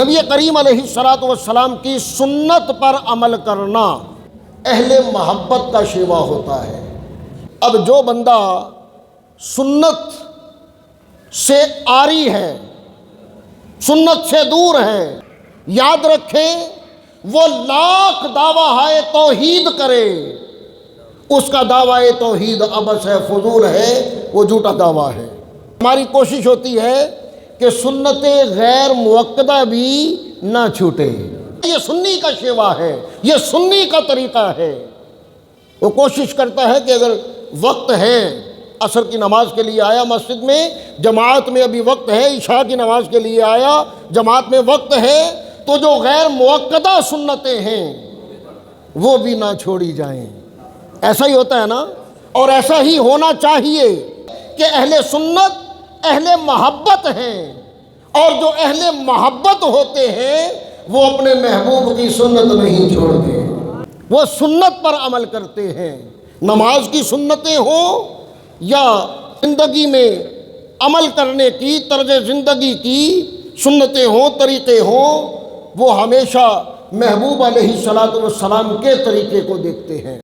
نبی کریم علیہ الصلوۃ والسلام کی سنت پر عمل کرنا اہل محبت کا شیوا ہوتا ہے۔ اب جو بندہ سنت سے عاری ہے، سنت سے دور ہے، یاد رکھیں وہ لاکھ دعویٰ ہائے توحید کرے، اس کا دعویٰ توحید عبث ہے، فضول ہے، وہ جھوٹا دعویٰ ہے۔ ہماری کوشش ہوتی ہے کہ سنت غیر موقدہ بھی نہ چھوٹے۔ یہ سنی کا شیوا ہے، یہ سنی کا طریقہ ہے۔ وہ کوشش کرتا ہے کہ اگر وقت ہے، عصر کی نماز کے لیے آیا مسجد میں، جماعت میں ابھی وقت ہے، عشاء کی نماز کے لیے آیا، جماعت میں وقت ہے، تو جو غیر موقدہ سنتیں ہیں وہ بھی نہ چھوڑی جائیں۔ ایسا ہی ہوتا ہے نا، اور ایسا ہی ہونا چاہیے کہ اہل سنت اہل محبت ہیں، اور جو اہل محبت ہوتے ہیں وہ اپنے محبوب کی سنت نہیں چھوڑتے، وہ سنت پر عمل کرتے ہیں۔ نماز کی سنتیں ہوں یا زندگی میں عمل کرنے کی، طرز زندگی کی سنتیں ہوں، طریقے ہوں، وہ ہمیشہ محبوب علیہ الصلوۃ والسلام کے طریقے کو دیکھتے ہیں۔